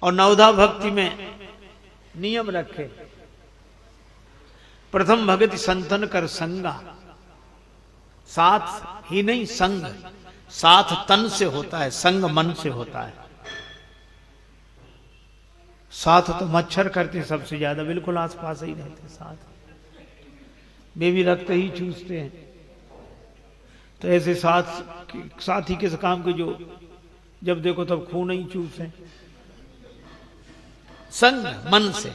और नवधा भक्ति में नियम रखे। प्रथम भगति संतन कर संगा, साथ ही नहीं संग, साथ तन से होता है, संग मन से होता है। साथ तो मच्छर करते सबसे ज्यादा, बिल्कुल आसपास ही रहते साथ, वे भी रक्त ही चूसते हैं। तो ऐसे साथी किस काम के जो जब देखो तब खून ही चूसे। संग मन से।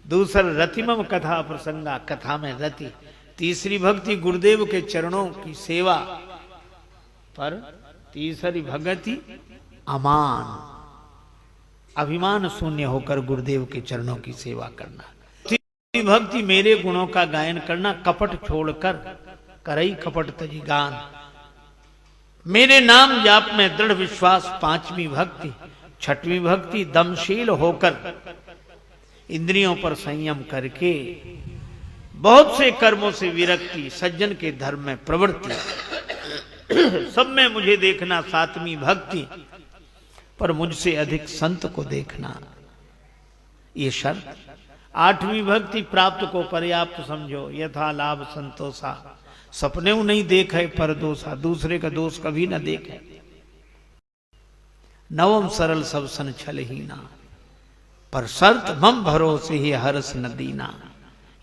दूसरा रतिमम कथा प्रसंगा, कथा में रति। तीसरी भक्ति गुरुदेव के चरणों की सेवा पर। तीसरी भक्ति अमान, अभिमान शून्य होकर गुरुदेव के चरणों की सेवा करना। तीसरी भक्ति मेरे गुणों का गायन करना, कपट छोड़कर करई कपट तजी गान। मेरे नाम जाप में दृढ़ विश्वास। पांचवी भक्ति। छठवीं भक्ति दमशील होकर, इंद्रियों पर संयम करके, बहुत से कर्मों से विरक्ति, सज्जन के धर्म में प्रवृत्ति, सब में मुझे देखना। सातवीं भक्ति पर मुझसे अधिक संत को देखना, ये शर्त। आठवीं भक्ति प्राप्त को पर्याप्त समझो, यथा लाभ संतोषा। सपने नहीं देखे पर दोषा, दूसरे का दोष कभी न देखे। नवम सरल सब सन छल हीना, पर शर्त मम भरोसे ही हर्ष न दीना।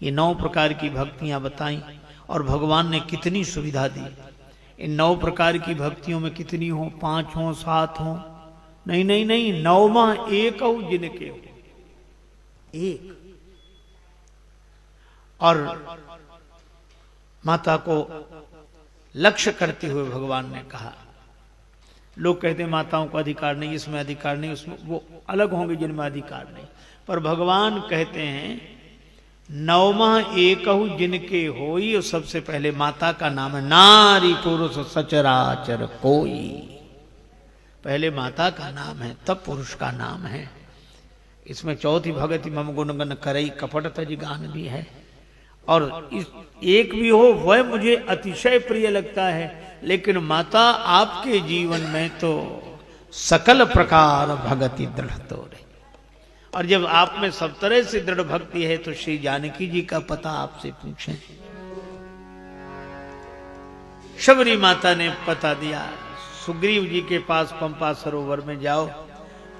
ये 9 प्रकार की भक्तियां बताई और भगवान ने कितनी सुविधा दी। इन 9 प्रकार की भक्तियों में कितनी हो, 5 हो, 7 हो? नहीं नहीं नहीं, 9वां एक हो जिनके हो, एक। और माता को लक्ष्य करते हुए भगवान ने कहा, लोग कहते हैं माताओं को अधिकार नहीं, इसमें अधिकार नहीं, उसमें वो अलग होंगे जिनमें अधिकार नहीं, पर भगवान कहते हैं 9वां एकहु जिनके होई। और सबसे पहले माता का नाम है, नारी पुरुष सचराचर कोई। पहले माता का नाम है, तब पुरुष का नाम है। इसमें चौथी भगति मम गुणगन करई कपट तज गान भी है। और इस एक भी हो वह मुझे अतिशय प्रिय लगता है, लेकिन माता आपके जीवन में तो सकल प्रकार भगति दृढ़ तोरे। और जब आप में सब तरह से दृढ़ भक्ति है तो श्री जानकी जी का पता आपसे पूछें। शबरी माता ने पता दिया, सुग्रीव जी के पास पंपा सरोवर में जाओ,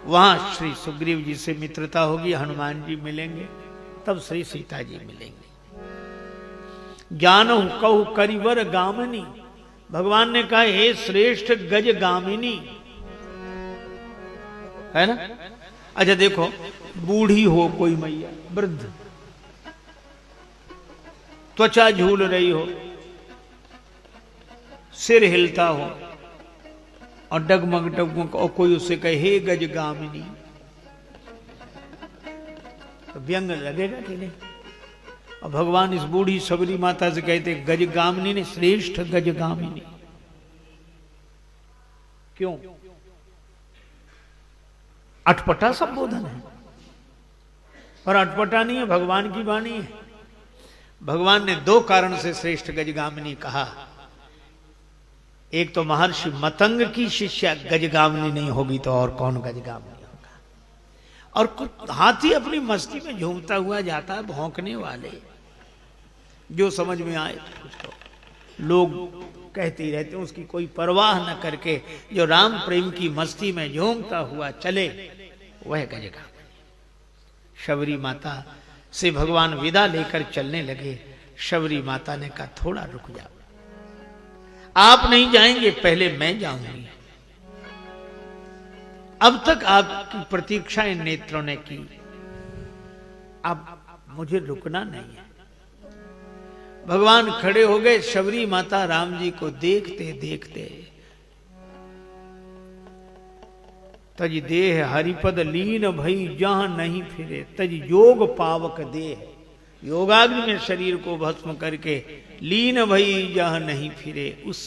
वहां श्री सुग्रीव जी से मित्रता होगी, हनुमान जी मिलेंगे, तब श्री सीता जी मिलेंगे। जानहु कहु करिवर गामिनी, भगवान ने कहा हे श्रेष्ठ गज गामिनी, है ना। अच्छा देखो, बूढ़ी हो कोई मैया, वृद्ध, त्वचा झूल रही हो, सिर हिलता हो और डगमग डगमग, और कोई उससे कहे हे गज गामिनी, तो व्यंग लगेगा कि नहीं। और भगवान इस बूढ़ी सबरी माता से कहते गज गामिनी ने, श्रेष्ठ गज गामिनी। क्यों? अटपटा संबोधन है, पर अटपटा नहीं है, भगवान की वाणी है। भगवान ने 2 कारण से श्रेष्ठ गजगामिनी कहा। एक तो महर्षि मतंग की शिष्या गजगामिनी नहीं होगी तो और कौन गजगामिनी होगा। और कुछ हाथी अपनी मस्ती में झूमता हुआ जाता है, भौंकने वाले, जो समझ में आए उसको लोग कहते ही रहते हैं, उसकी कोई परवाह न करके जो राम प्रेम की मस्ती में झूमता हुआ चले, वह गजगामिनी। शबरी माता से भगवान विदा लेकर चलने लगे। शबरी माता ने कहा थोड़ा रुक जाओ, आप नहीं जाएंगे, पहले मैं जाऊंगी। अब तक आपकी प्रतीक्षा इन नेत्रों ने की, अब मुझे रुकना नहीं है। भगवान खड़े हो गए। शबरी माता राम जी को देखते देखते तज देह हरिपद लीन भई जहां नहीं फिरे, तज योग पावक देह, योगाग्नि में शरीर को भस्म करके लीन भई जहां नहीं फिरे, उस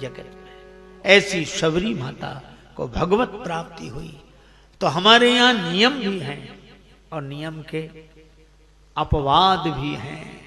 जगत में ऐसी शबरी माता को भगवत प्राप्ति हुई। तो हमारे यहां नियम भी हैं और नियम के अपवाद भी हैं।